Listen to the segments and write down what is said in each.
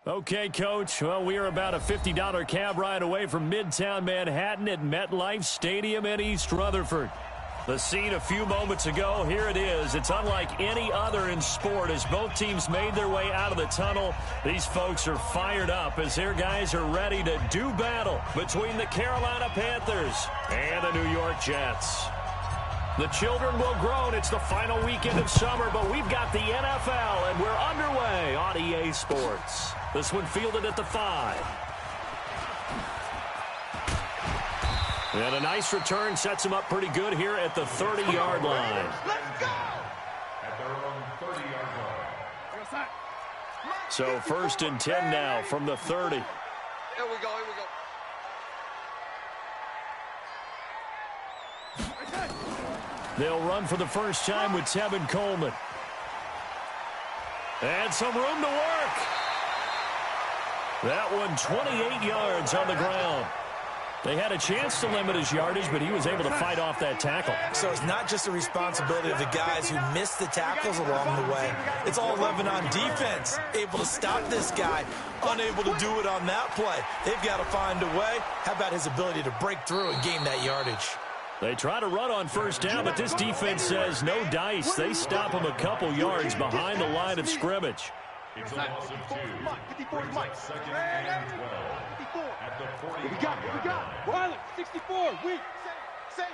Okay, Coach. Well, we are about a $50 cab ride away from Midtown Manhattan at MetLife Stadium in East Rutherford. The scene a few moments ago, here it is. It's unlike any other in sport as both teams made their way out of the tunnel. These folks are fired up as their guys are ready to do battle between the Carolina Panthers and the New York Jets. The children will groan. It's the final weekend of summer, but we've got the NFL, and we're underway on EA Sports. This one fielded at the 5. And a nice return sets him up pretty good here at the 30-yard line. Let's go! At their own 30-yard line. So 1st and 10 now from the 30. Here we go, here we go. They'll run for the first time with Tevin Coleman. And some room to work. That one 28 yards on the ground. They had a chance to limit his yardage, but he was able to fight off that tackle. So it's not just the responsibility of the guys who missed the tackles along the way. It's all 11 on defense. Able to stop this guy, unable to do it on that play. They've got to find a way. How about his ability to break through and gain that yardage? They try to run on first down, but this defense says no dice. They stop him a couple yards behind the line of scrimmage. It's a loss of 2. Second and 12. At the 40. We got. Wilder, 64. Weak. Save.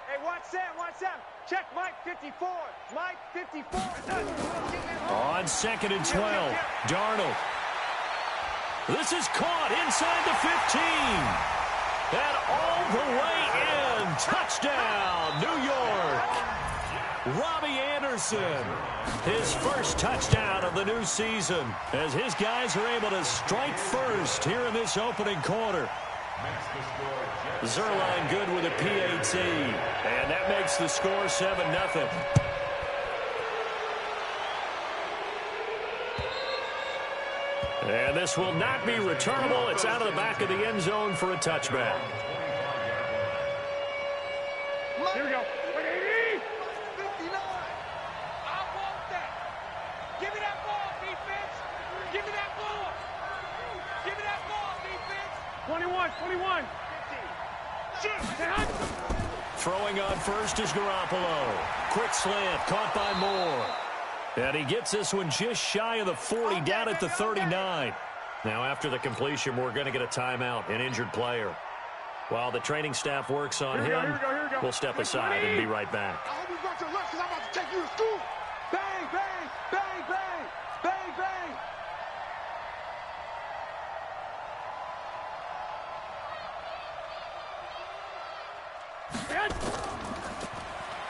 Hey, watch that. Check Mike 54. Mike 54. On 2nd and 12, Darnold. This is caught inside the 15. And all the way in. Touchdown, New York. Robbie Anderson, his first touchdown of the new season, as his guys are able to strike first here in this opening quarter. Zerline good with a PAT, and that makes the score 7-0. And this will not be returnable. It's out of the back of the end zone for a touchback. Here we go. 59. I want that. Give me that ball, defense. Give me that ball. Give me that ball, defense. 21. 50. Throwing on first is Garoppolo. Quick slant, caught by Moore. And he gets this one just shy of the 40, down at the 39. Now, after the completion, we're going to get a timeout, an injured player. While the training staff works on him, we'll step aside and be right back. I hope you got your left because I'm about to take you to school. Bang, bang, bang, bang, bang, bang.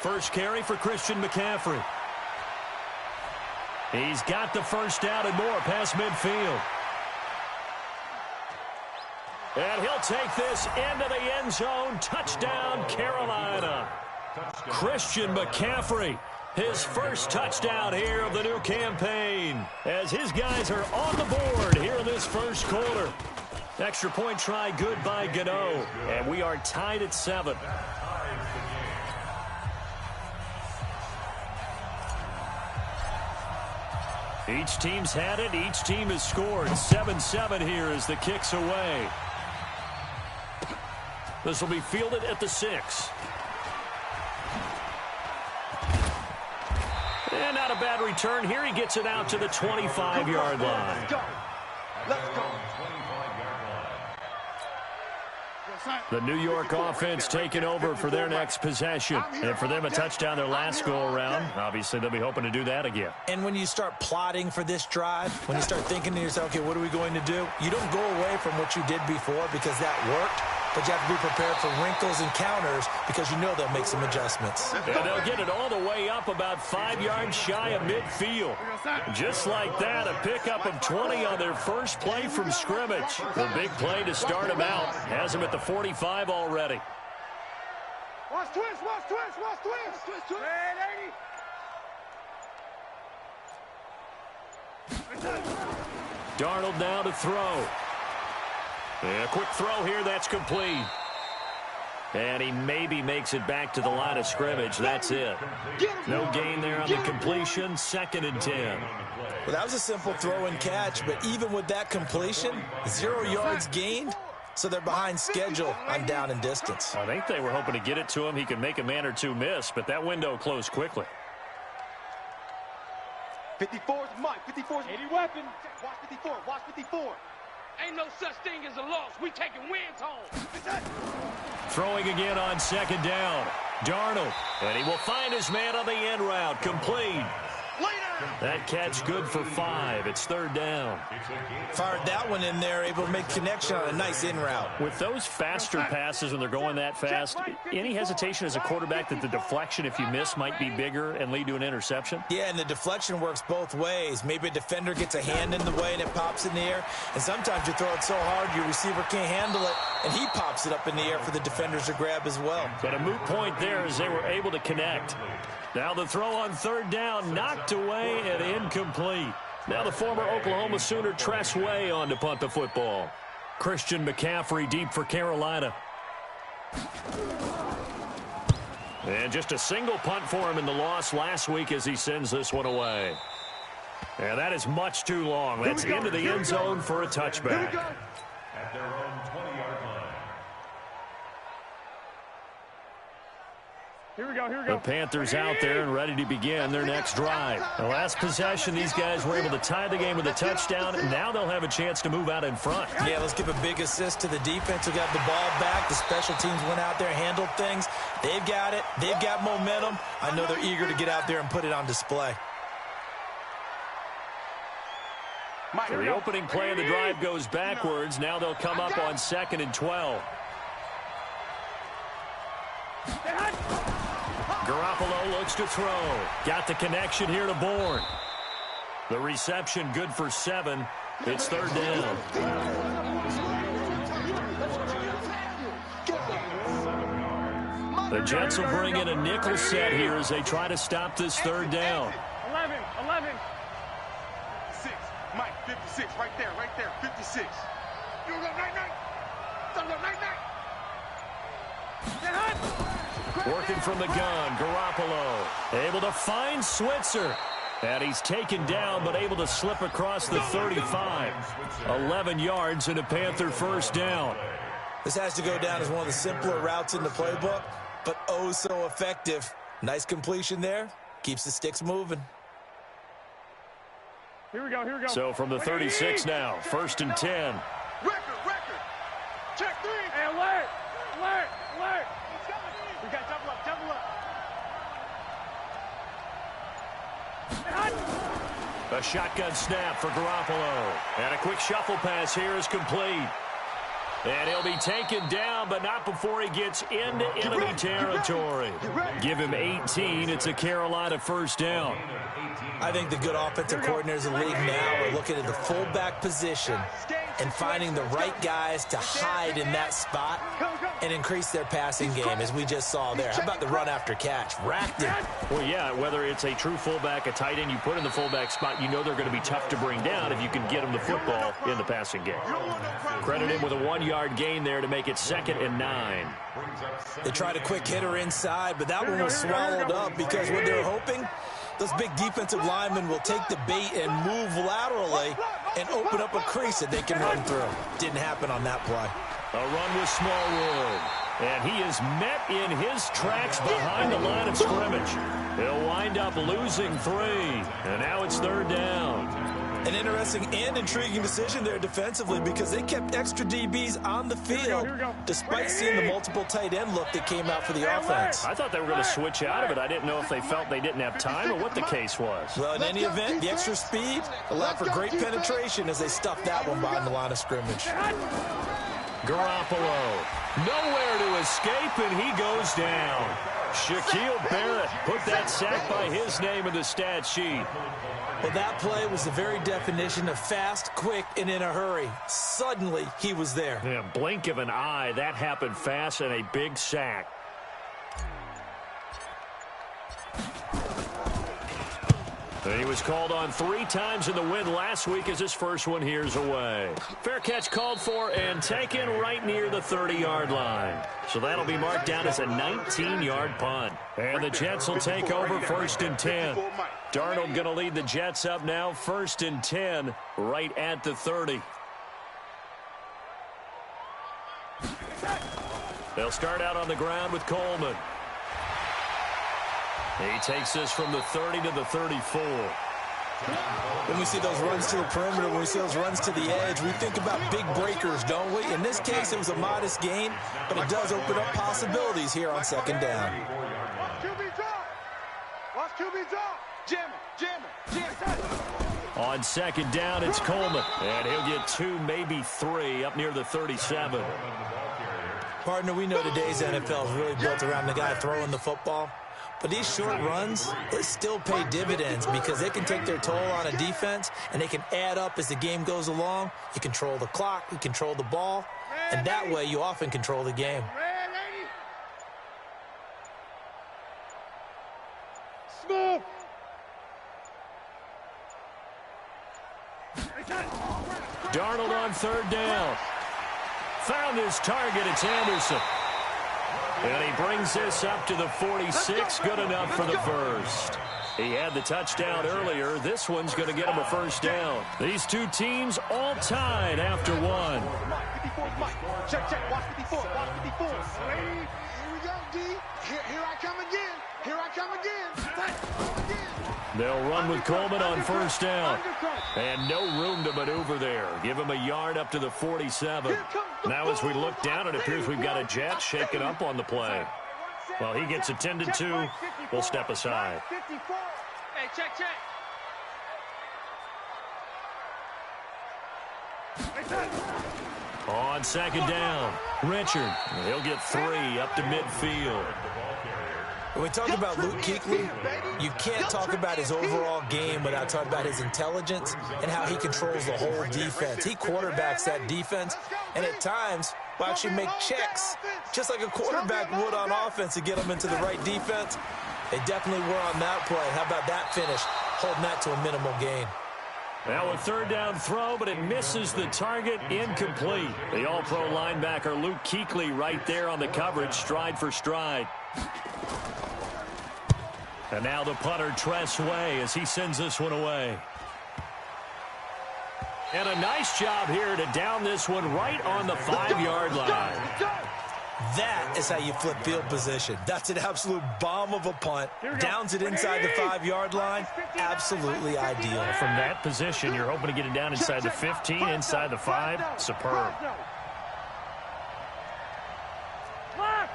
First carry for Christian McCaffrey. He's got the first down and more past midfield. And he'll take this into the end zone. Touchdown, Carolina. Christian McCaffrey, his first touchdown here of the new campaign, as his guys are on the board here in this first quarter. Extra point try good by Gano, and we are tied at 7. Each team's had it. Each team has scored. 7-7 here as the kick's away. This will be fielded at the 6. And not a bad return here. He gets it out to the 25-yard line. Let's go. The New York offense taking over for their next possession. And for them, a touchdown their last go-around. Obviously, they'll be hoping to do that again. And when you start plotting for this drive, when you start thinking to yourself, okay, what are we going to do? You don't go away from what you did before because that worked. But you have to be prepared for wrinkles and counters because you know they'll make some adjustments. And they'll get it all the way up about 5 yards shy of midfield. Just like that, a pickup of 20 on their first play from scrimmage. The big play to start them out. Has them at the 45 already. Watch twist. Darnold now to throw. And a quick throw here, that's complete. And he maybe makes it back to the line of scrimmage. That's it. No gain there on the completion. 2nd and 10. Well, that was a simple throw and catch, but even with that completion, 0 yards gained, so they're behind schedule on down and distance. I think they were hoping to get it to him. He could make a man or two miss, but that window closed quickly. 54's Mike. 54's 80 weapon. Watch 54. Watch 54. Ain't no such thing as a loss. We taking wins home. Throwing again on 2nd down. Darnold. And he will find his man on the end route. Complete. That catch good for 5. It's 3rd down. Fired that one in there, able to make connection on a nice in route. With those faster passes when they're going that fast, any hesitation as a quarterback that the deflection, if you miss, might be bigger and lead to an interception? Yeah, and the deflection works both ways. Maybe a defender gets a hand in the way and it pops in the air. And sometimes you throw it so hard your receiver can't handle it, and he pops it up in the air for the defenders to grab as well. But a moot point there as they were able to connect. Now the throw on 3rd down, knocked away and incomplete. Now the former Oklahoma Sooner Tress Way on to punt the football. Christian McCaffrey deep for Carolina. And just a single punt for him in the loss last week as he sends this one away. And that is much too long. That's into the end zone for a touchback. At their own 20-yard line. Here we go. The Panthers out there and ready to begin their next drive. The last possession, these guys were able to tie the game with a touchdown, and now they'll have a chance to move out in front. Yeah, let's give a big assist to the defense who got the ball back. The special teams went out there, handled things. They've got it. They've got momentum. I know they're eager to get out there and put it on display. So the opening play of the drive goes backwards. Now they'll come up on 2nd and 12. Garoppolo looks to throw. Got the connection here to Bourne. The reception good for 7. It's 3rd down. The Jets will bring in a nickel set here as they try to stop this 3rd down. 11. 6. Mike, 56. Right there. 56. You go, night. Working from the gun, Garoppolo able to find Switzer. And he's taken down, but able to slip across the 35. 11 yards and a Panther 1st down. This has to go down as one of the simpler routes in the playbook, but oh so effective. Nice completion there. Keeps the sticks moving. Here we go. So from the 36 now, 1st and 10. Record. Check 3. Hey, alert. We got double up. A shotgun snap for Garoppolo. And a quick shuffle pass here is complete. And he'll be taken down, but not before he gets into enemy territory. Give him 18. It's a Carolina 1st down. I think the good offensive coordinators in the league now are looking at the fullback position and finding the right guys to hide in that spot and increase their passing game, as we just saw there. How about the run after catch? Racked it. Well, yeah, whether it's a true fullback, a tight end you put in the fullback spot, you know they're going to be tough to bring down if you can get them the football in the passing game. Credit him with a 1-yard gain there to make it 2nd and 9. They tried a quick hitter inside, but that one was swallowed up because what they're hoping, those big defensive linemen will take the bait and move laterally and open up a crease that they can run through. Didn't happen on that play. A run with Smallwood. And he is met in his tracks behind the line of scrimmage. He'll wind up losing 3. And now it's 3rd down. An interesting and intriguing decision there defensively because they kept extra DBs on the field despite seeing the multiple tight end look that came out for the offense. I thought they were going to switch out of it. I didn't know if they felt they didn't have time or what the case was. Well, in any event, the extra speed allowed for great penetration as they stuffed that one behind the line of scrimmage. Garoppolo, nowhere to escape, and he goes down. Shaquille Barrett put that sack by his name in the stat sheet. Well, that play was the very definition of fast, quick, and in a hurry. Suddenly, he was there. Yeah, blink of an eye, that happened fast, and a big sack. He was called on 3 times in the win last week as his first one here's away. Fair catch called for and taken right near the 30-yard line. So that'll be marked down as a 19-yard punt. And the Jets will take over 1st and 10. Darnold going to lead the Jets up now, 1st and 10, right at the 30. They'll start out on the ground with Coleman. He takes this from the 30 to the 34. When we see those runs to the perimeter, when we see those runs to the edge, we think about big breakers, don't we? In this case, it was a modest gain, but it does open up possibilities here on 2nd down. Watch QB drop. Jam it. On 2nd down, it's Coleman. And he'll get 2, maybe 3 up near the 37. Partner, we know today's NFL is really built around the guy throwing the football. But these short runs, they still pay dividends because they can take their toll on a defense, and they can add up as the game goes along. You control the clock, you control the ball, and that way you often control the game. Smooth. Darnold on 3rd down. Found his target. It's Anderson. And he brings this up to the 46. Good enough for the first. He had the touchdown earlier. This one's going to get him a 1st down. These two teams all tied after 1. Check. Watch 54. Watch 54. Here we go, D. Here I come again. Here I come again. They'll run with Coleman on 1st down. And no room to maneuver there. Give him a yard up to the 47. Now as we look down, it appears we've got a Jet shaken up on the play. Well, he gets attended to. We'll step aside. Hey, check. On 2nd down, Richard. He'll get 3 up to midfield. When we talk about Luke Kuechly, you can't talk about his overall game without talking about his intelligence and how he controls the whole defense. He quarterbacks that defense, and at times will actually make checks, just like a quarterback would on offense to get them into the right defense. They definitely were on that play. How about that finish, holding that to a minimal gain? Now a 3rd down throw, but it misses the target, incomplete. The all-pro linebacker Luke Kuechly right there on the coverage, stride for stride. And now the punter, Tress Way, as he sends this one away. And a nice job here to down this one right on the 5-yard line. That is how you flip field position. That's an absolute bomb of a punt. Downs it inside the 5-yard line. Absolutely ideal. From that position, you're hoping to get it down inside the 15, inside the 5. Superb. Lock.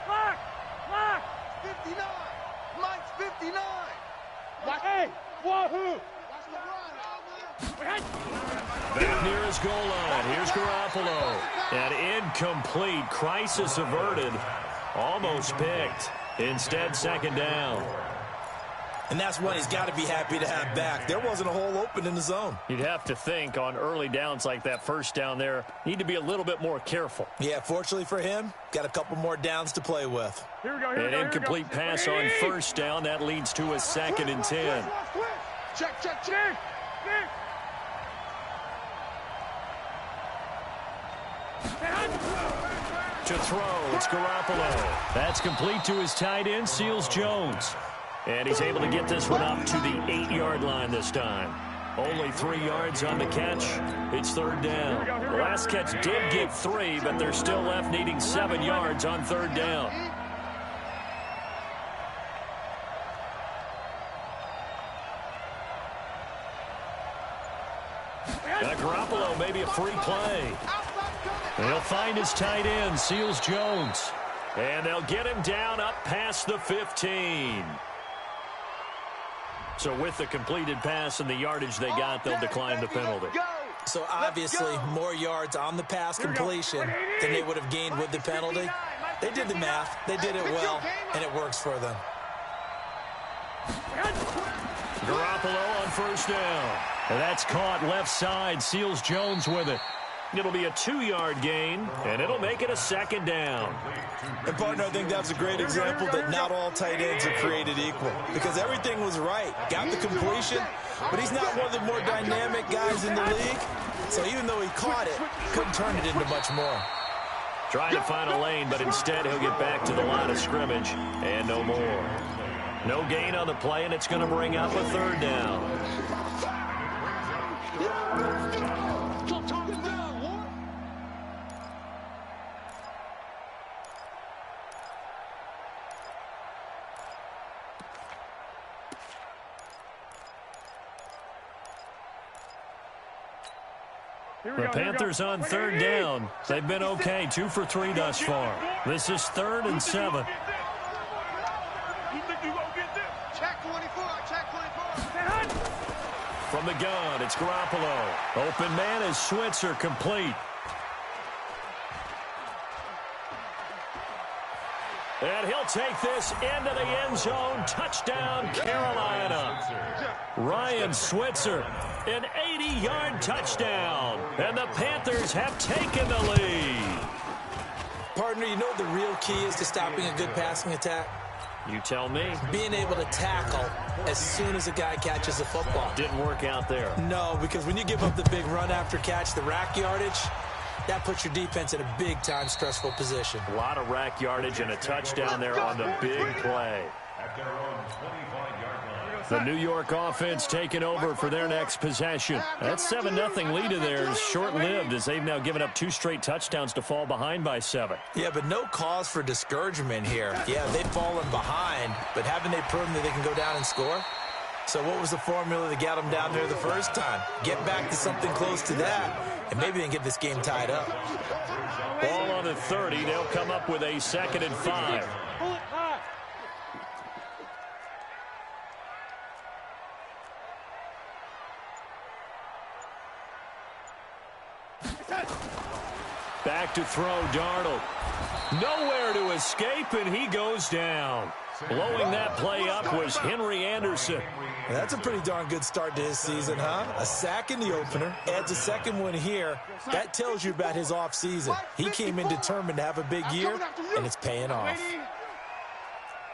59. Mike's 59. Hey, wahoo. Back near his goal line. Here's Garoppolo. And incomplete. Crisis averted. Almost picked. Instead, 2nd down. And that's one he's got to be happy to have back. There wasn't a hole open in the zone. You'd have to think on early downs like that 1st down there, need to be a little bit more careful. Yeah, fortunately for him, got a couple more downs to play with. An incomplete pass on 1st down. That leads to a 2nd and 10. Check. To throw, it's Garoppolo. That's complete to his tight end, Seals Jones. And he's able to get this one up to the 8-yard line this time. Only 3 yards on the catch. It's 3rd down. The last catch did get 3, but they're still left needing 7 yards on 3rd down. Now Garoppolo, maybe a free play. They'll find his tight end, Seals Jones. And they'll get him down up past the 15. So with the completed pass and the yardage they got, they'll decline the penalty. So obviously more yards on the pass completion than they would have gained with the penalty. They did the math. They did it well, and it works for them. Garoppolo on 1st down. And that's caught left side. Seals Jones with it. It'll be a 2-yard gain, and it'll make it a 2nd down. And, partner, I think that's a great example that not all tight ends are created equal, because everything was right. Got the completion, but he's not one of the more dynamic guys in the league. So even though he caught it, couldn't turn it into much more. Trying to find a lane, but instead he'll get back to the line of scrimmage, and no more. No gain on the play, and it's going to bring up a 3rd down. The Panthers on 3rd down. They've been okay, 2 for 3 thus far. This is 3rd and 7. Check 24, check 24. From the gun, it's Garoppolo. Open man is Switzer, complete. And he'll take this into the end zone. Touchdown, Carolina. Ryan Switzer, an 80-yard touchdown. And the Panthers have taken the lead. Partner, you know what the real key is to stopping a good passing attack? You tell me. Being able to tackle as soon as a guy catches the football. Didn't work out there. No, because when you give up the big run after catch, the rack yardage, that puts your defense in a big-time stressful position. A lot of rack yardage and a touchdown there on the big play. The New York offense taking over for their next possession. That 7-0 lead of theirs is short-lived as they've now given up 2 straight touchdowns to fall behind by 7. Yeah, but no cause for discouragement here. Yeah, they've fallen behind, but haven't they proven that they can go down and score? So what was the formula that got them down there the first time? Get back to something close to that, and maybe they can get this game tied up. Ball on the 30. They'll come up with a 2nd and 5. Back to throw, Darnold. Nowhere to escape, and he goes down. Blowing that play up was Henry Anderson. That's a pretty darn good start to his season, huh? A sack in the opener, adds a 2nd one here. That tells you about his offseason. He came in determined to have a big year, and it's paying off.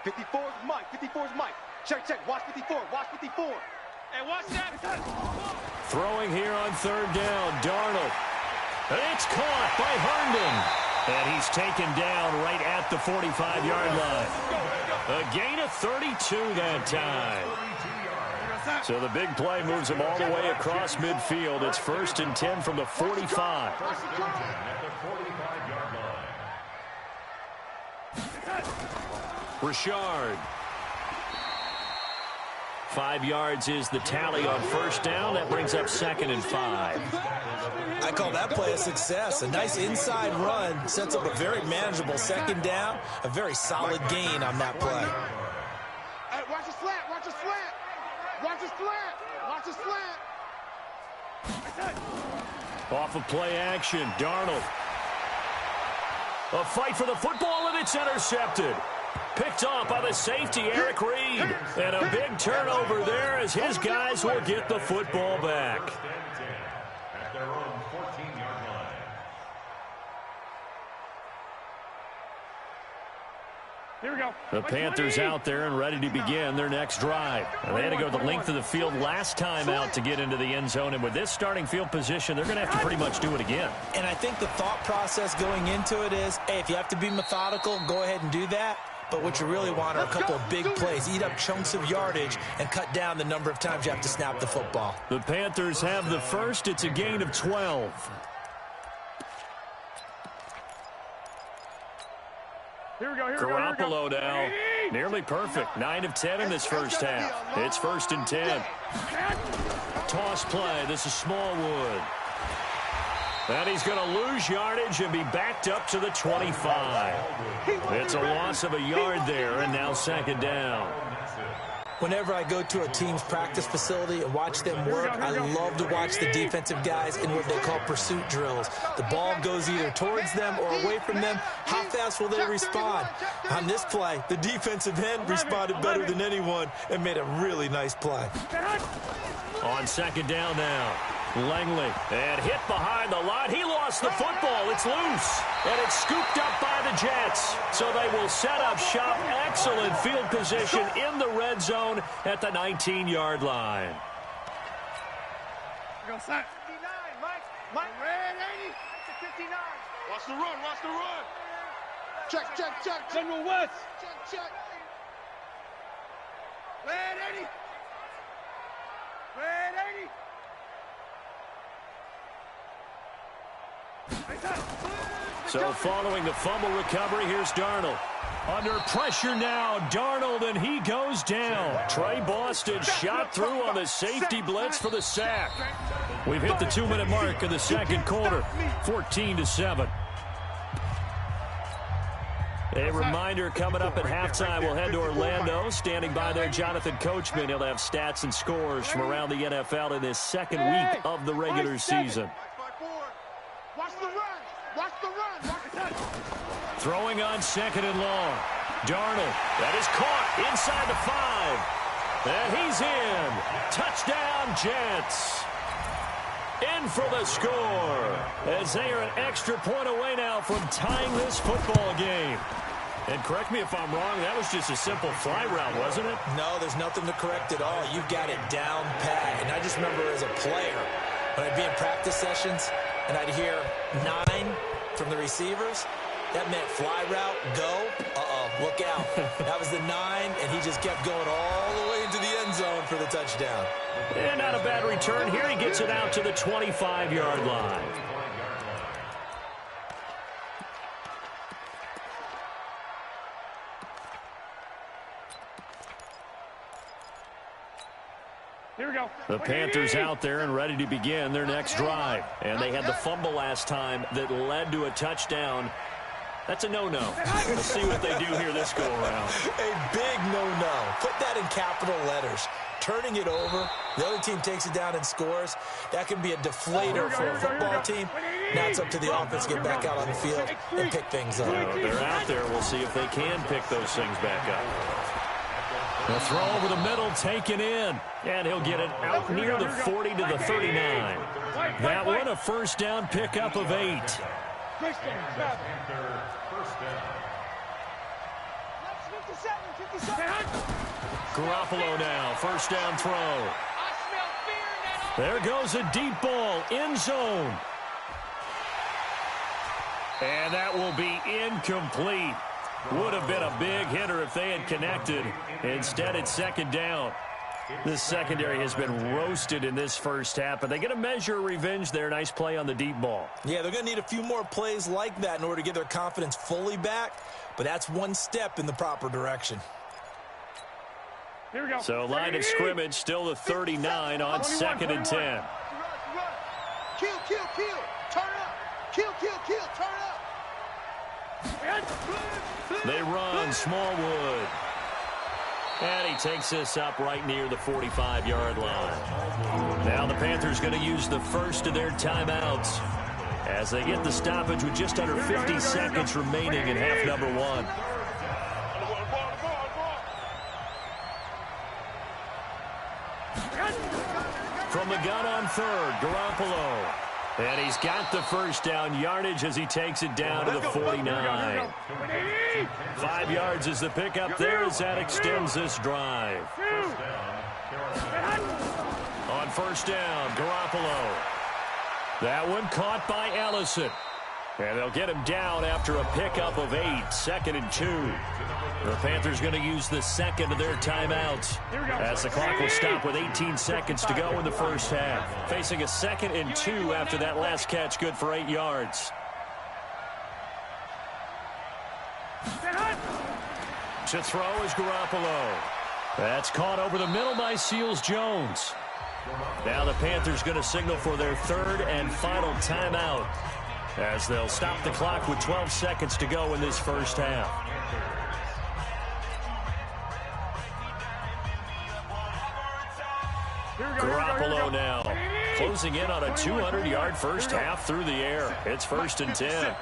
54 is Mike, 54 is Mike. Check, check, watch 54, watch 54. Hey, watch that. Throwing here on 3rd down, Darnold. And it's caught by Herndon. And he's taken down right at the 45-yard line. A gain of 32 that time. So the big play moves him all the way across midfield. It's 1st and 10 from the 45. Richard. 5 yards is the tally on 1st down. That brings up 2nd and 5. I call that play a success. A nice inside run sets up a very manageable 2nd down. A very solid gain on that play. Hey, watch the slant, watch the slant. Watch the slant, watch the slant. Off of play action, Darnold. A fight for the football, and it's intercepted. Picked off by the safety, Eric Reed. And a big turnover there as his guys will get the football back. Here we go. The Panthers out there and ready to begin their next drive. And they had to go the length of the field last time out to get into the end zone. And with this starting field position, they're going to have to pretty much do it again. And I think the thought process going into it is, hey, if you have to be methodical, go ahead and do that. But what you really want are a couple of big plays, eat up chunks of yardage, and cut down the number of times you have to snap the football. The Panthers have the first. It's a gain of 12. Here we go, here Garoppolo now, nearly perfect. 9 of 10 in this first half. It's 1st and 10. Toss play. This is Smallwood. And he's going to lose yardage and be backed up to the 25. It's a loss of a yard there, and now 2nd down. Whenever I go to a team's practice facility and watch them work, I love to watch the defensive guys in what they call pursuit drills. The ball goes either towards them or away from them. How fast will they respond? On this play, the defensive end responded better than anyone and made a really nice play. On 2nd down now. Langley, and hit behind the line. He lost the football. It's loose, and it's scooped up by the Jets. So they will set up shop. Excellent field position in the red zone at the 19-yard line. Go, son. 59, Mike. Red 80. 59. Watch the run. Check. General West. Check. Red 80. Red 80. So following the fumble recovery, here's Darnold. Under pressure now, Darnold, and he goes down. Trey Boston shot through on the safety blitz for the sack. We've hit the 2-minute mark in the second quarter, 14-7. A reminder coming up at halftime, we'll head to Orlando. Standing by there, Jonathan Coachman. He'll have stats and scores from around the NFL in this second week of the regular season. Watch the run. Throwing on second and long. Darnold, that is caught inside the 5. And he's in. Touchdown, Jets. In for the score. As they are an extra point away now from tying this football game. And correct me if I'm wrong, that was just a simple fly route, wasn't it? No, there's nothing to correct at all. You've got it down pat. And I just remember as a player, when I'd be in practice sessions, and I'd hear 9 from the receivers, that meant fly route, go, look out. That was the 9, and he just kept going all the way into the end zone for the touchdown. And not a bad return here. He gets it out to the 25-yard line. Here we go. The Panthers out there and ready to begin their next drive. And they had the fumble last time that led to a touchdown. That's a no-no. Let's see what they do here this go-around. A big no-no. Put that in capital letters. Turning it over, the other team takes it down and scores. That can be a deflator for a football team. Now it's up to the offense to get back out on the field and pick things up. Well, they're out there. We'll see if they can pick those things back up. The throw over the middle, taken in. And he'll get it out near the 40 to the 39. That one, a first down pickup of 8. Garoppolo now, first down throw. There goes a deep ball, end zone. And that will be incomplete. Would have been a big hitter if they had connected. Instead, it's second down. This secondary has been roasted in this first half, but they get a measure of revenge there. Nice play on the deep ball. Yeah, they're going to need a few more plays like that in order to get their confidence fully back, but that's one step in the proper direction. Here we go. So line of scrimmage, still the 39 on 2nd and 10. Kill. Turn up. Kill. Turn up. They run, Smallwood. And he takes this up right near the 45-yard line. Now the Panthers going to use the first of their timeouts as they get the stoppage with just under 50 seconds remaining in half number 1. From the gun on third, Garoppolo. And he's got the first down yardage as he takes it down to the 49. 5 yards is the pickup there as that extends this drive. On first down, Garoppolo. That one caught by Ellison. And they'll get him down after a pickup of 8, 2nd and 2. The Panthers going to use the second of their timeouts as the clock will stop with 18 seconds to go in the first half. Facing a 2nd and 2 after that last catch, good for 8 yards. To throw is Garoppolo. That's caught over the middle by Seals-Jones. Now the Panthers going to signal for their third and final timeout as they'll stop the clock with 12 seconds to go in this first half. Garoppolo now closing in on a 200-yard first half through the air. It's 1st and 10.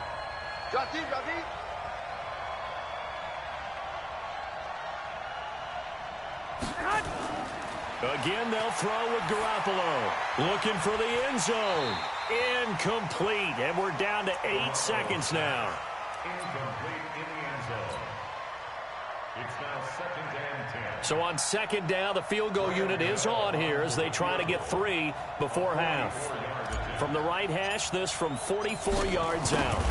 Again, they'll throw with Garoppolo. Looking for the end zone. Incomplete. And we're down to 8 seconds now. Incomplete in the end zone. It's now 2nd and 10. So on 2nd down, the field goal unit is on here as they try to get 3 before half. From the right hash, this from 44 yards out.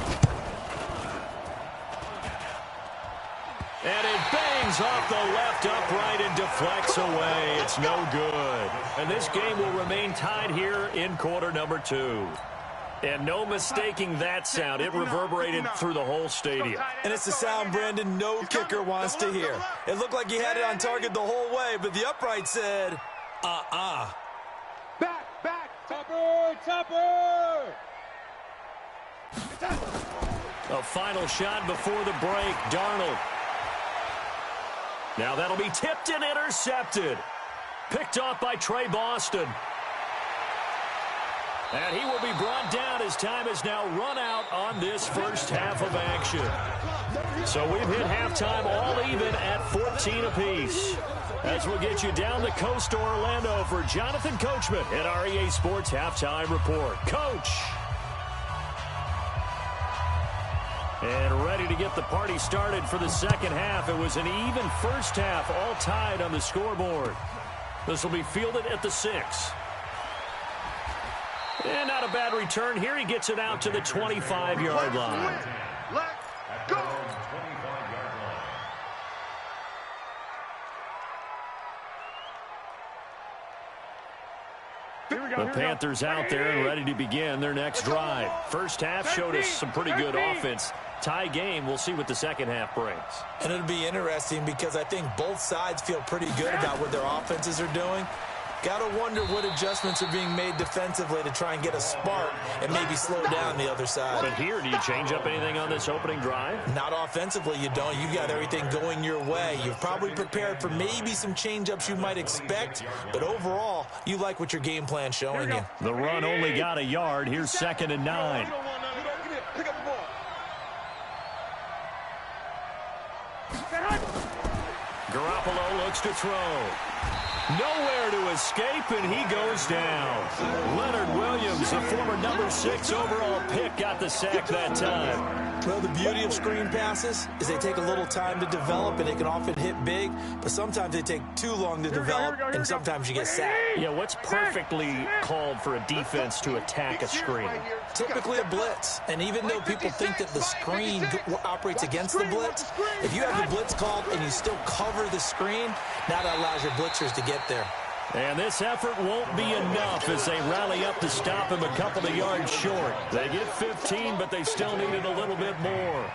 And it bangs off the left upright and deflects away. It's no good. And this game will remain tied here in quarter number 2. And no mistaking that sound. It reverberated through the whole stadium. And it's the sound, Brandon, no kicker wants to hear. It looked like he had it on target the whole way, but the upright said, Back, Tupper! A final shot before the break. Darnold. Now that'll be tipped and intercepted. Picked off by Trey Boston. And he will be brought down as time has now run out on this first half of action. So we've hit halftime all even at 14 apiece. As we'll get you down the coast to Orlando for Jonathan Coachman at our EA Sports Halftime Report. Coach! And ready to get the party started for the second half. It was an even first half, all tied on the scoreboard. This will be fielded at the 6. And not a bad return here. He gets it out to the 25-yard line. Let's go! 25-yard line. The Panthers out there and ready to begin their next drive. First half showed us some pretty good offense. Tie game. We'll see what the second half brings. And it'll be interesting because I think both sides feel pretty good about what their offenses are doing. Got to wonder what adjustments are being made defensively to try and get a spark and maybe slow down the other side. But here, do you change up anything on this opening drive? Not offensively, you don't. You've got everything going your way. You've probably prepared for maybe some change-ups you might expect, but overall, you like what your game plan's showing you. The run only got a yard. Here's 2nd and 9. Garoppolo looks to throw. Nowhere to escape, and he goes down. Leonard Williams, the former number 6 overall pick, got the sack that time. Well, the beauty of screen passes is they take a little time to develop, and they can often hit big, but sometimes they take too long to develop, and sometimes you get sacked. Yeah, what's perfectly called for a defense to attack a screen? Typically a blitz, and even though people think that the screen operates against the blitz, if you have the blitz called and you still cover the screen, now that allows your blitzers to get there. And this effort won't be enough as they rally up to stop him a couple of yards short. They get 15, but they still needed a little bit more.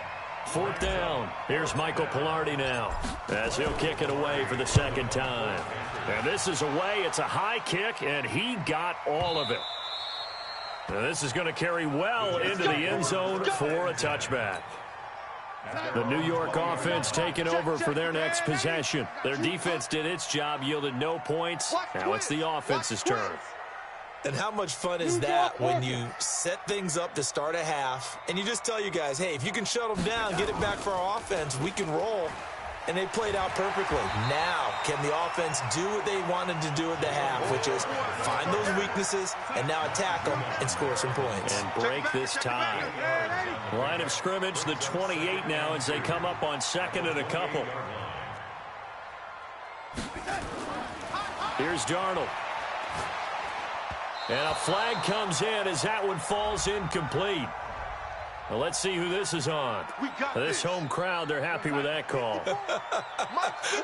4th down. Here's Michael Pilardi now as he'll kick it away for the second time. And this is away. It's a high kick, and he got all of it. Now this is going to carry well into the end zone for a touchback. The New York offense taking over for their next possession. Their defense did its job, yielded no points. Now it's the offense's turn. And how much fun is that when you set things up to start a half, and you just tell you guys, hey, if you can shut them down, get it back for our offense, we can roll. And they played out perfectly. Now, can the offense do what they wanted to do at the half, which is find those weaknesses and now attack them and score some points. And break this tie. Line of scrimmage, the 28 now as they come up on 2nd and a couple. Here's Darnold. And a flag comes in as that one falls incomplete. Well, let's see who this is on. This home crowd, they're happy with that call.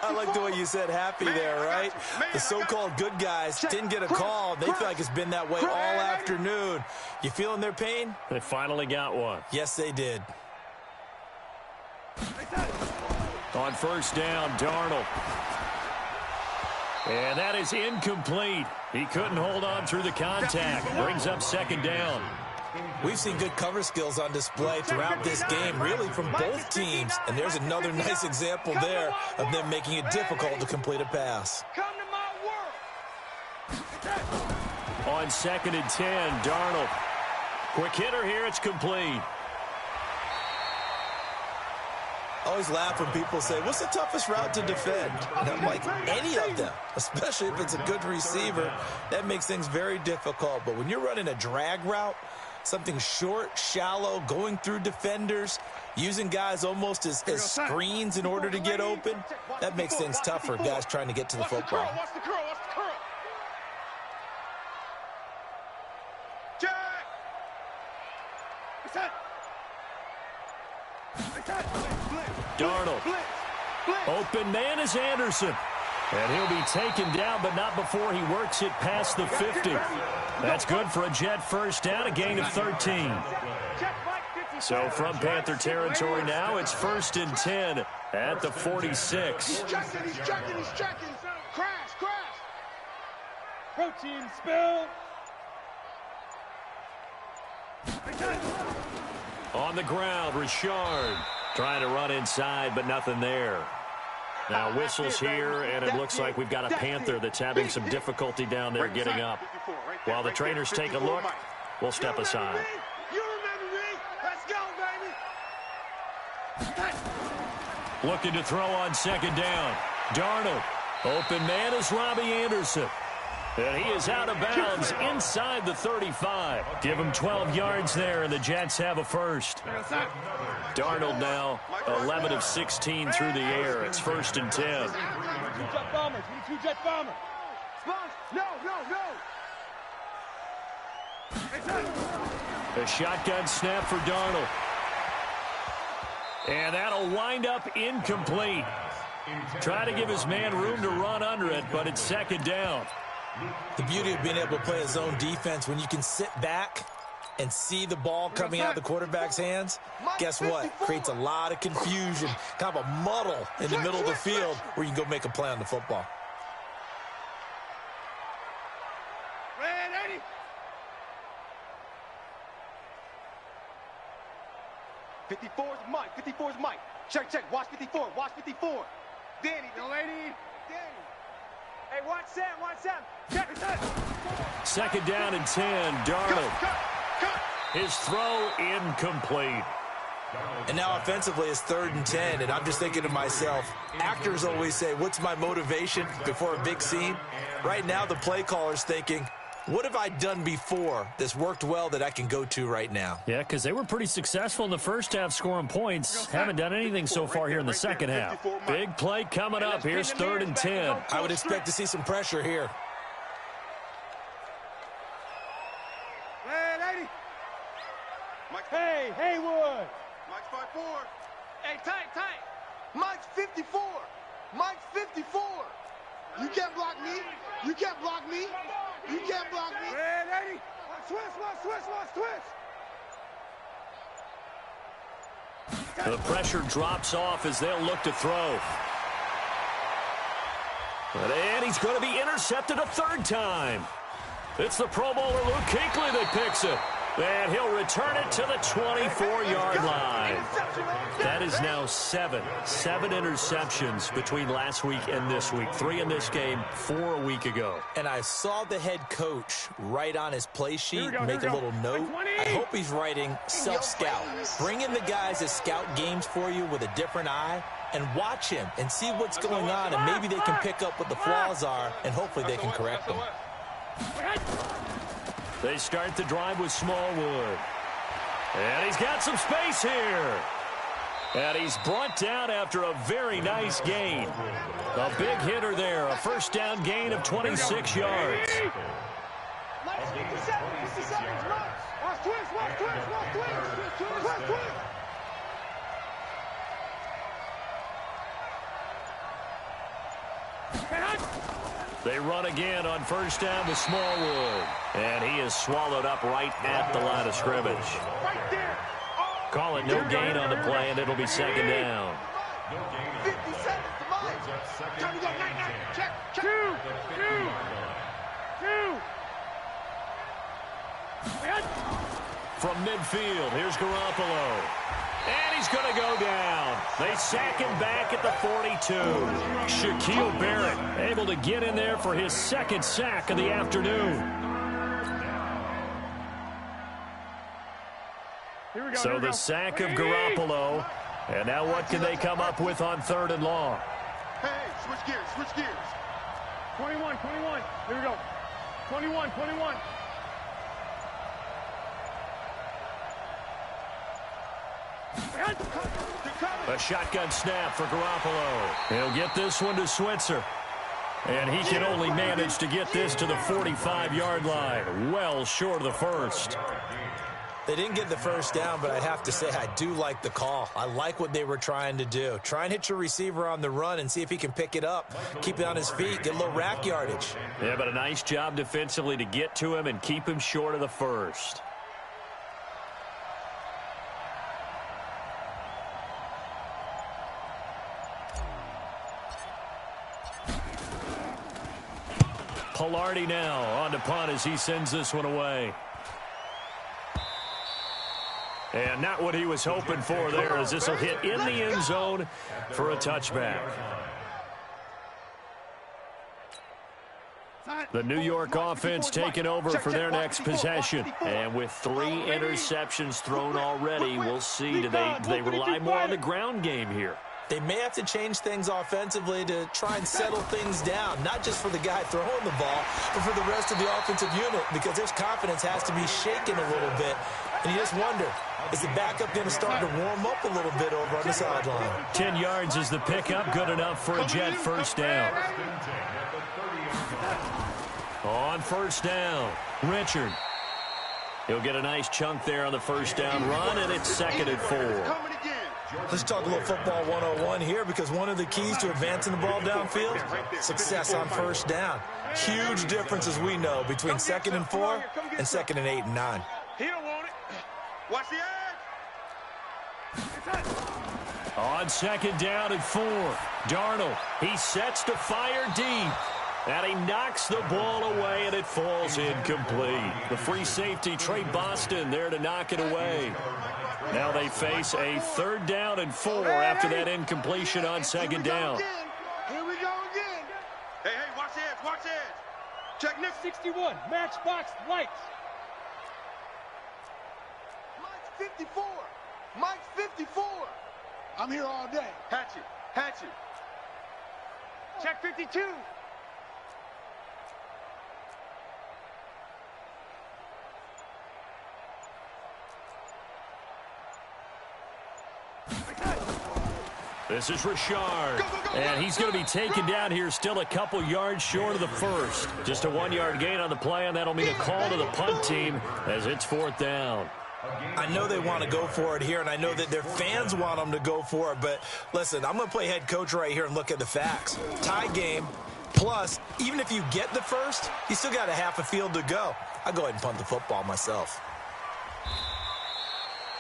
I like the way you said happy there, right? The so-called good guys didn't get a call. They feel like it's been that way all afternoon. You feeling their pain? They finally got one. Yes, they did. On 1st down, Darnold. And that is incomplete. He couldn't hold on through the contact. Brings up 2nd down. We've seen good cover skills on display throughout this game, really from both teams. And there's another nice example there of them making it difficult to complete a pass. Come to my world. On 2nd and 10, Darnold. Quick hitter here, it's complete. I always laugh when people say, what's the toughest route to defend? And I'm like, any of them, especially if it's a good receiver. That makes things very difficult. But when you're running a drag route, something short, shallow, going through defenders, using guys almost as screens in order to get open, that makes things tough for guys trying to get to the football. Watch the curl. Watch the curl. Jack! Darnold. Open man is Anderson. And he'll be taken down, but not before he works it past the 50. That's good for a Jet first down, a gain of 13. So from Panther territory now, it's 1st and 10 at the 46. He's checking. Crash. Protein spill. On the ground, Richard trying to run inside, but nothing there. Now whistles here, and it looks like we've got a Panther that's having some difficulty down there getting up. While the trainers take a look, we'll step aside. You remember me. Let's go, baby. Looking to throw on 2nd down. Darnold. Open man is Robbie Anderson. And he is out of bounds inside the 35. Give him 12 yards there, and the Jets have a first. Darnold now 11 of 16 through the air. It's 1st and 10. Two-jet bombers. Two-jet bomber. No. A shotgun snap for Darnold. And that'll wind up incomplete. Try to give his man room to run under it, but it's 2nd down. The beauty of being able to play a zone defense, when you can sit back and see the ball coming out of the quarterback's hands, guess what? Creates a lot of confusion, kind of a muddle in the middle of the field where you can go make a play on the football. Ready. 54 is Mike. Check. Watch 54. Danny, the lady. Danny. Hey, watch Sam. Check. 2nd down and 10. Darnold. Cut. His throw incomplete. And now offensively it's 3rd and 10, and I'm just thinking to myself, actors always say, what's my motivation before a big scene? Right now the play caller's thinking, what have I done before that's worked well that I can go to right now? Yeah, because they were pretty successful in the first half scoring points. Haven't done anything so far here in the second half. Big play coming up. Here's 3rd and 10. I would expect to see some pressure here. Ready. Hey, Haywood. Mike's 5'4". Hey, tight. Mike's 54. You can't block me. Ready. Twist. The pressure drops off as they'll look to throw. And he's going to be intercepted a 3rd time. It's the Pro Bowler Luke Kuechly that picks it. And he'll return it to the 24-yard line. That is now 7 interceptions between last week and this week. 3 in this game, 4 a week ago. And I saw the head coach write on his play sheet, make a little note. I hope he's writing self-scout. Bring in the guys that scout games for you with a different eye and watch him and see what's going on, and maybe they can pick up what the flaws are, and hopefully they can correct them. They start the drive with Smallwood. And he's got some space here. And he's brought down after a very nice gain. A big hitter there, a 1st down gain of 26 yards. They run again on 1st down with Smallwood. And he is swallowed up right at the line of scrimmage. Call it no gain on the play, and it'll be 2nd down. 50 seconds to mine. Time to go. Check. Two. From midfield, here's Garoppolo. And he's going to go down. They sack him back at the 42. Shaquille Barrett able to get in there for his 2nd sack of the afternoon. So the sack of Garoppolo And now what can they come up with on 3rd and long? Hey, switch gears, switch gears. 21. Here we go. 21. A shotgun snap for Garoppolo. He'll get this one to Switzer. And he can only manage to get this to the 45-yard line. Well short of the first. They didn't get the first down, but I have to say I do like the call. I like what they were trying to do. Try and hit your receiver on the run and see if he can pick it up. Keep it on his feet. Get a little rack yardage. Yeah, but a nice job defensively to get to him and keep him short of the first. Pilardi now on to punt as he sends this one away. And not what he was hoping for there, as this will hit in the end zone for a touchback. The New York offense taking over for their next possession. And with 3 interceptions thrown already, we'll see. Do they rely more on the ground game here? They may have to change things offensively to try and settle things down, not just for the guy throwing the ball, but for the rest of the offensive unit, because their confidence has to be shaken a little bit. And you just wonder, is the backup going to start to warm up a little bit over on the sideline? 10 yards is the pickup, good enough for a Jet first down. On first down, Richard. He'll get a nice chunk there on the first down run, and it's 2nd and 4. Let's talk a little football 101 here, because one of the keys to advancing the ball downfield, success on first down. Huge difference, as we know, between 2nd and 4 and 2nd and 8 and 9. He don't want it. Watch the edge. On 2nd down and 4, Darnold. He sets to fire deep. And he knocks the ball away, and it falls incomplete. The free safety, Trey Boston, there to knock it away. Now they face a 3rd down and 4 after that incompletion on 2nd down. Here we go again. Hey, watch the edge, watch the edge. Check next. 61, matchbox lights. Mike's 54. Mike's 54. I'm here all day. Hatchet. Check 52. This is Richard, and he's going to be taken down here, still a couple yards short of the first. Just a 1-yard gain on the play, and that'll mean a call to the punt team as it's 4th down. I know they want to go for it here, and I know that their fans want them to go for it, but listen, I'm going to play head coach right here and look at the facts. Tie game, plus, even if you get the first, you still got a half a field to go. I'll go ahead and punt the football myself.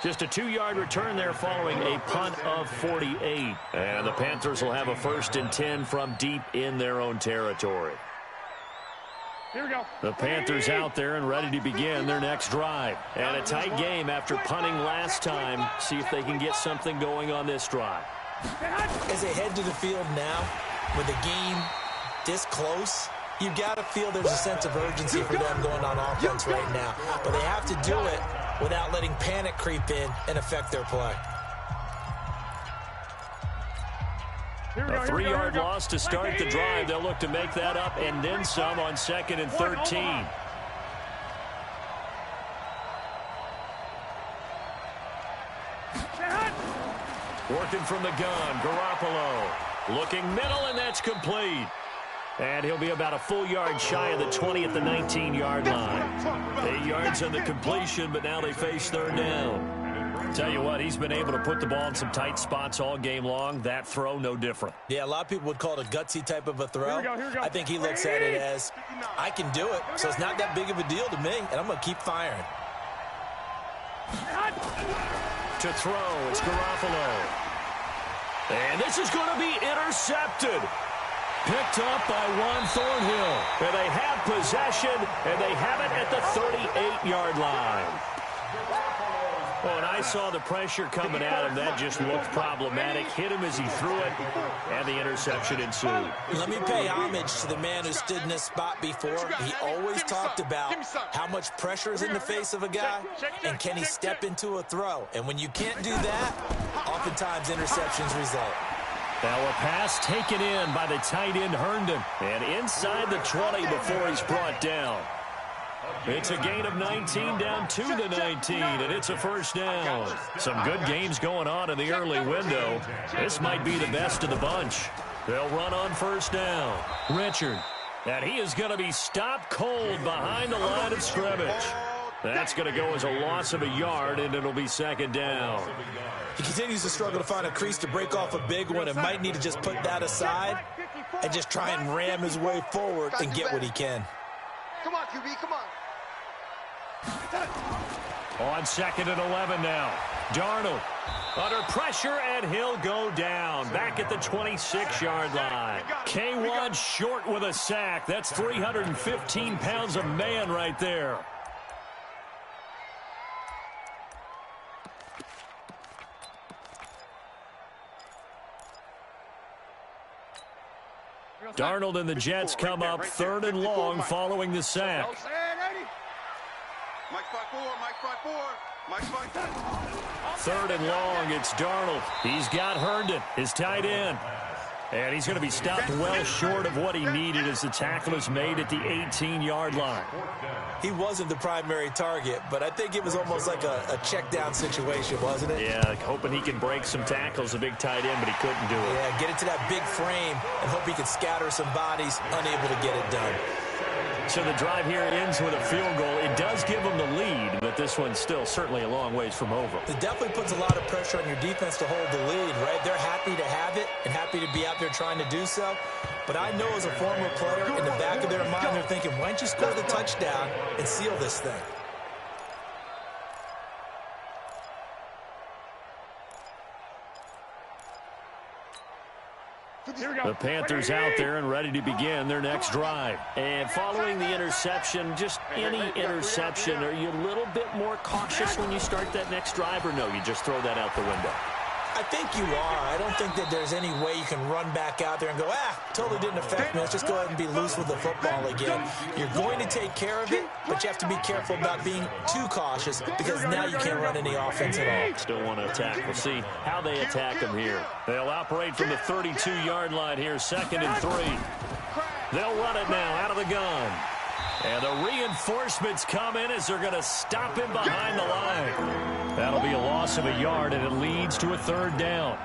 Just a 2-yard return there following a punt of 48. And the Panthers will have a 1st and 10 from deep in their own territory. Here we go. The Panthers out there and ready to begin their next drive. And a tight game after punting last time. See if they can get something going on this drive. As they head to the field now, with the game this close, you've got to feel there's a sense of urgency for them going on offense right now. But they have to do it without letting panic creep in and affect their play. A 3-yard loss to start the drive. They'll look to make that up and then some on 2nd and 13. Working from the gun, Garoppolo. Looking middle, and that's complete. And he'll be about a full yard shy of the 20 at the 19-yard line. 8 yards on the completion, but now they face 3rd down. Tell you what, he's been able to put the ball in some tight spots all game long. That throw, no different. Yeah, a lot of people would call it a gutsy type of a throw. Here we go. I think he looks at it as, I can do it, so it's not that big of a deal to me, and I'm going to keep firing. To throw, it's Garoppolo. And this is going to be intercepted. Picked up by Juan Thornhill. And they have possession, and they have it at the 38-yard line. Well, and I saw the pressure coming at him. That just looked problematic. Hit him as he threw it, and the interception ensued. Let me pay homage to the man who stood in this spot before. He always talked about how much pressure is in the face of a guy, and can he step into a throw. And when you can't do that, oftentimes interceptions result. Now a pass taken in by the tight end Herndon, and inside the 20 before he's brought down. It's a gain of 19 down to the 19, and it's a first down. Some good games going on in the early window. This might be the best of the bunch. They'll run on first down. Richard, and he is going to be stopped cold behind the line of scrimmage. That's going to go as a loss of a yard, and it'll be second down. He continues to struggle to find a crease to break off a big one and might need to just put that aside and just try and ram his way forward and get what he can. Come on, QB, come on. On second and 11 now. Darnold under pressure, and he'll go down. Back at the 26-yard line. K1 short with a sack. That's 315 pounds of man right there. Darnold and the Jets come up third and long following the sack. Mike 5-4, Mike 5-4, Third and long, it's Darnold. He's got Herndon, his tight end. And he's going to be stopped well short of what he needed as the tackle is made at the 18-yard line. He wasn't the primary target, but I think it was almost like a check-down situation, wasn't it? Yeah, hoping he can break some tackles, a big tight end, but he couldn't do it. Yeah, get it to that big frame and hope he can scatter some bodies, unable to get it done. So the drive here ends with a field goal. It does give them the lead, but this one's still certainly a long ways from over. It definitely puts a lot of pressure on your defense to hold the lead, right? They're happy to have it and happy to be out there trying to do so. But I know as a former player, in the back of their mind, they're thinking, why don't you score the touchdown and seal this thing? The Panthers out there and ready to begin their next drive. And following the interception, just any interception, are you a little bit more cautious when you start that next drive, or no, you just throw that out the window? I think you are. I don't think that there's any way you can run back out there and go, totally didn't affect me. Let's just go ahead and be loose with the football again. You're going to take care of it, but you have to be careful about being too cautious because now you can't run any offense at all. Still want to attack. We'll see how they attack them here. They'll operate from the 32-yard line here, 2nd and 3. They'll run it now out of the gun. And the reinforcements come in as they're going to stop him behind the line. That'll be a loss of a yard, and it leads to a third down.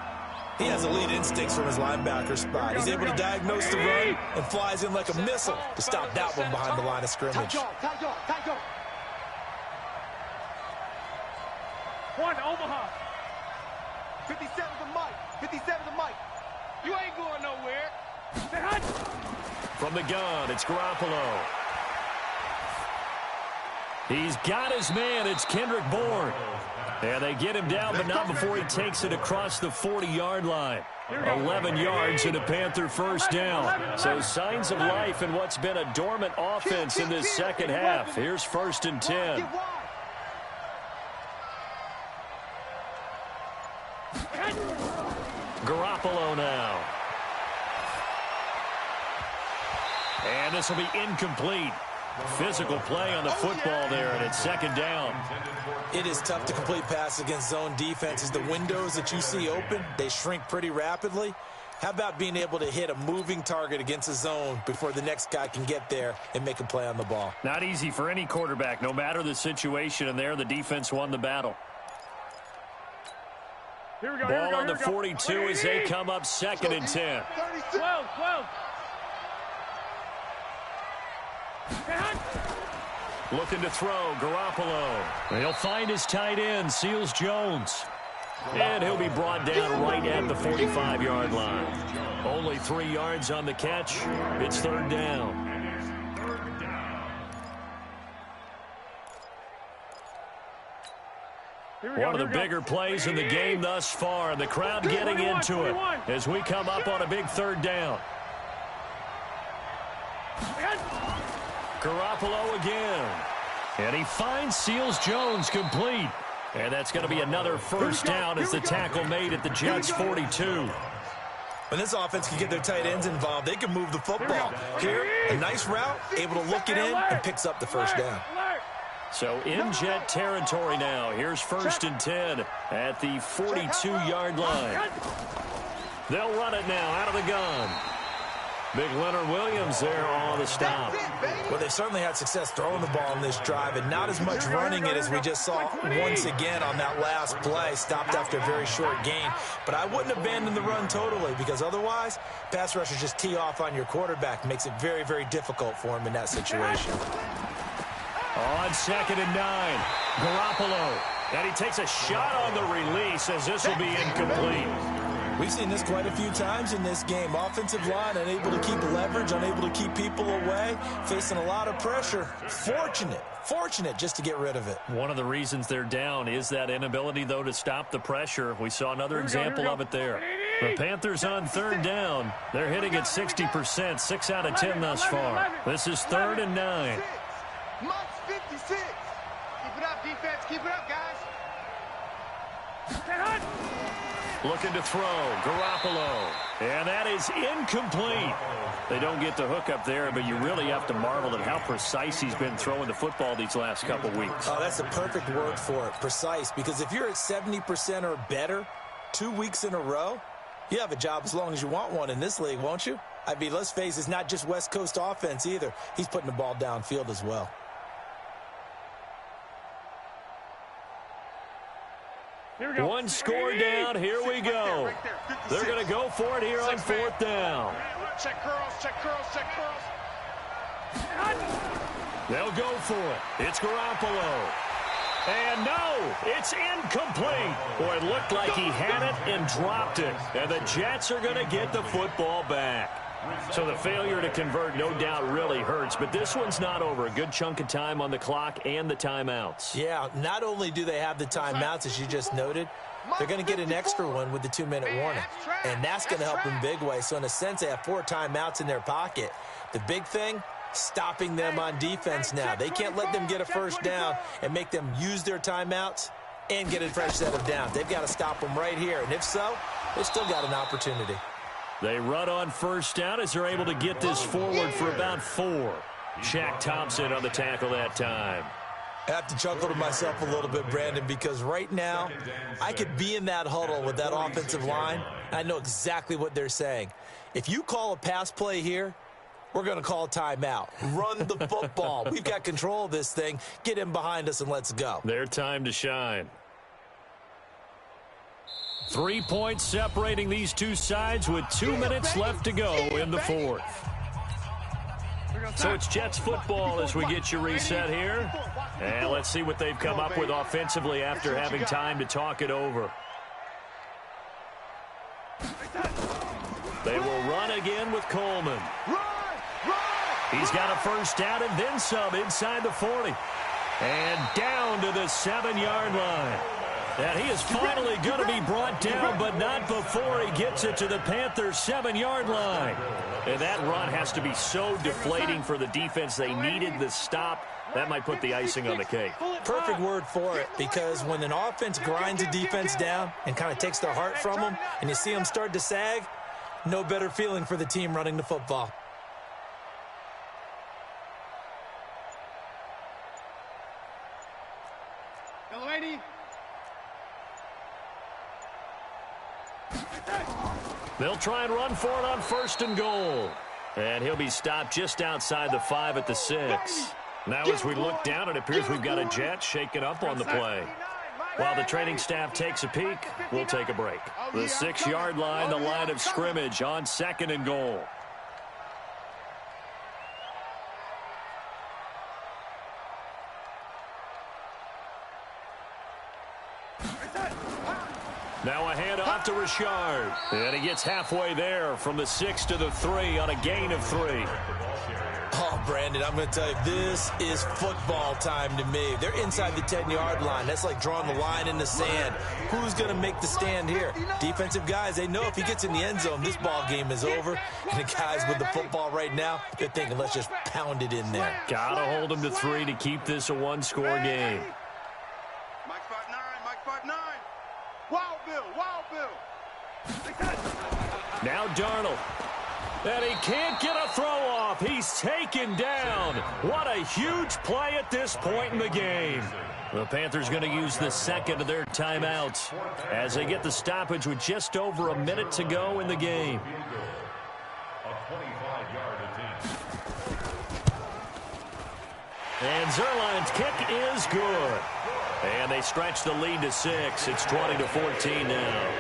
He has elite instincts from his linebacker spot. He's able to diagnose the run and flies in like a missile to stop that one behind the line of scrimmage. One, Omaha. 57 to Mike. 57 to Mike. You ain't going nowhere. From the gun, it's Garoppolo. He's got his man. It's Kendrick Bourne. And they get him down, but not before he takes it across the 40-yard line. 11 yards and a Panther first down. So signs of life in what's been a dormant offense in this second half. Here's 1st and 10. Garoppolo now. And this will be incomplete. Physical play on the football there, and it's 2nd down. It is tough to complete passes against zone defenses. The windows that you see open, they shrink pretty rapidly. How about being able to hit a moving target against a zone before the next guy can get there and make a play on the ball? Not easy for any quarterback, no matter the situation, and there the defense won the battle. Here we go, Ball on the 42 as they come up 2nd and 10. 12. Looking to throw, Garoppolo. He'll find his tight end, Seals Jones. And he'll be brought down right at the 45-yard line. Only 3 yards on the catch. It's 3rd down. One of the bigger plays in the game thus far, and the crowd getting into it as we come up on a big 3rd down. Garoppolo again. And he finds Seals Jones complete. And that's going to be another first down as the tackle made at the Jets' 42. When this offense can get their tight ends involved, they can move the football. Here, a nice route, able to look it in, and picks up the first down. So in Jet territory now. Here's 1st and 10 at the 42-yard line. They'll run it now out of the gun. Big Leonard Williams there on the stop. Well, they've certainly had success throwing the ball in this drive, and not as much running it as we just saw once again on that last play. Stopped after a very short gain. But I wouldn't abandon the run totally, because otherwise, pass rushers just tee off on your quarterback. Makes it very, very difficult for him in that situation. On 2nd and 9, Garoppolo. And he takes a shot on the release as this will be incomplete. We've seen this quite a few times in this game. Offensive line unable to keep leverage, unable to keep people away, facing a lot of pressure. Fortunate just to get rid of it. One of the reasons they're down is that inability, though, to stop the pressure. We saw another example of it there. The Panthers on 3rd down. They're hitting at 60%, 6 out of 10 thus far. This is 3rd and 9. Mark's 56. Keep it up, defense. Keep it up, guys. Looking to throw, Garoppolo. And that is incomplete. They don't get the hook up there, but you really have to marvel at how precise he's been throwing the football these last couple weeks. Oh, that's the perfect word for it, precise. Because if you're at 70% or better 2 weeks in a row, you have a job as long as you want one in this league, won't you? I mean, let's face it, it's not just West Coast offense either. He's putting the ball downfield as well. One score down. Here we go. They're going to go for it here on 4th down. Check curls, check curls, check curls. They'll go for it. It's Garoppolo. And no, it's incomplete. Boy, it looked like he had it and dropped it. And the Jets are going to get the football back. So the failure to convert no doubt really hurts, but this one's not over. A good chunk of time on the clock and the timeouts. Yeah, not only do they have the timeouts, as you just noted, they're going to get an extra one with the 2-minute warning. And that's going to help in big way. So in a sense, they have 4 timeouts in their pocket. The big thing, stopping them on defense now. They can't let them get a first down and make them use their timeouts and get a fresh set of downs. They've got to stop them right here. And if so, they've still got an opportunity. They run on 1st down as they're able to get this forward for about 4. Shaq Thompson on the tackle that time. I have to chuckle to myself a little bit, Brandon, because right now I could be in that huddle with that offensive line. I know exactly what they're saying. If you call a pass play here, we're going to call a timeout. Run the football. We've got control of this thing. Get in behind us and let's go. Their time to shine. 3 points separating these two sides with 2 minutes left to go in the 4th. So it's Jets football as we get you reset here. And let's see what they've come up with offensively after having time to talk it over. They will run again with Coleman. He's got a first down and then some inside the 40. And down to the 7-yard line. And he is finally going to be brought down, but not before he gets it to the Panthers' 7-yard line. And that run has to be so deflating for the defense. They needed the stop. That might put the icing on the cake. Perfect word for it, because when an offense grinds a defense down and kind of takes their heart from them, and you see them start to sag, no better feeling for the team running the football. They'll try and run for it on 1st and goal. And he'll be stopped just outside the 5 at the 6. Now as we look down, it appears we've got a Jet shaken up on the play. While the training staff takes a peek, we'll take a break. The 6-yard line, the line of scrimmage on 2nd and goal. Now a handoff to Richard. And he gets halfway there from the 6 to the 3 on a gain of 3. Oh, Brandon, I'm going to tell you, this is football time to me. They're inside the 10-yard line. That's like drawing the line in the sand. Who's going to make the stand here? Defensive guys, they know if he gets in the end zone, this ball game is over. And the guys with the football right now, they're thinking, let's just pound it in there. Got to hold him to 3 to keep this a 1-score game. Mike 5'9", Wild Bill, Wild Bill. Now Darnold. And he can't get a throw off. He's taken down. What a huge play at this point in the game. The Panthers going to use the second of their timeouts as they get the stoppage with just over a minute to go in the game. A 25-yard attempt. And Zerline's kick is good. And they stretch the lead to 6. It's 20-14 now.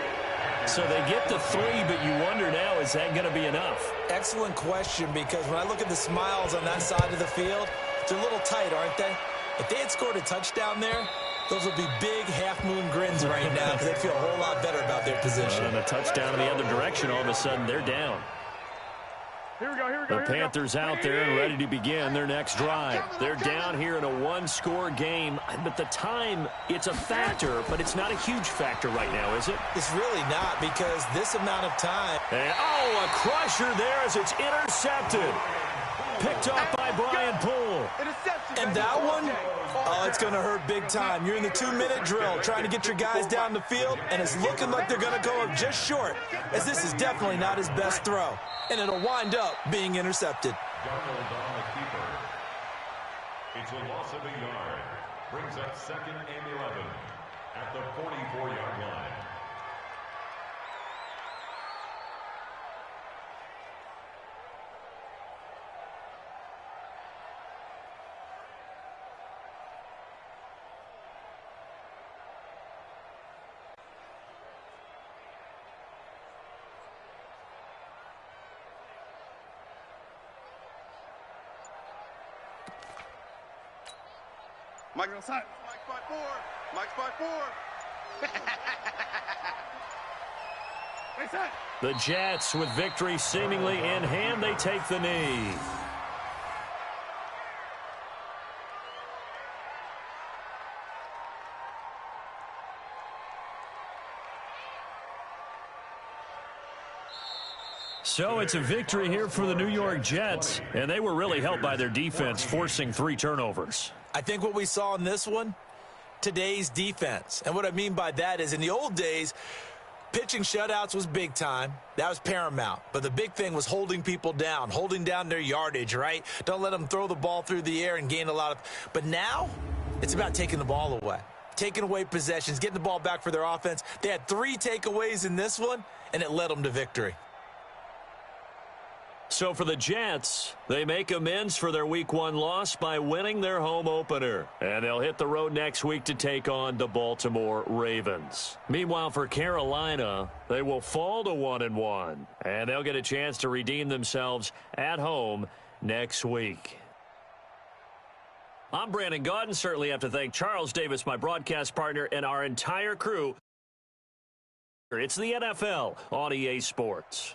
So they get to 3, but you wonder now, is that going to be enough? Excellent question, because when I look at the smiles on that side of the field, they're a little tight, aren't they? If they had scored a touchdown there, those would be big half-moon grins right now because they'd feel a whole lot better about their position. And a touchdown in the other direction, all of a sudden they're down. Here we go, here we go. The Panthers out there and ready to begin their next drive. They're down here in a one-score game, but the time, it's a factor, but it's not a huge factor right now, is it? It's really not, because this amount of time. And, oh, a crusher there as it's intercepted. Picked up by Brian Poole. And that one, oh, it's going to hurt big time. You're in the 2-minute drill trying to get your guys down the field, and it's looking like they're going to go up just short, as this is definitely not his best throw. And it'll wind up being intercepted. Darnold on the keeper. It's a loss of a yard. Brings up 2nd and 11 at the 44-yard line. Mike's outside. Mike's by 4. Mike's by 4. The Jets, with victory seemingly in hand, they take the knee. So it's a victory here for the New York Jets, and they were really helped by their defense, forcing 3 turnovers. I think what we saw in this one, today's defense. And what I mean by that is, in the old days, pitching shutouts was big time. That was paramount. But the big thing was holding people down, holding down their yardage, right? Don't let them throw the ball through the air and gain a lot of. But now, it's about taking the ball away, taking away possessions, getting the ball back for their offense. They had 3 takeaways in this one, and it led them to victory. So for the Jets, they make amends for their Week 1 loss by winning their home opener. And they'll hit the road next week to take on the Baltimore Ravens. Meanwhile, for Carolina, they will fall to 1-1. And they'll get a chance to redeem themselves at home next week. I'm Brandon Gaudin. Certainly have to thank Charles Davis, my broadcast partner, and our entire crew. It's the NFL on EA Sports.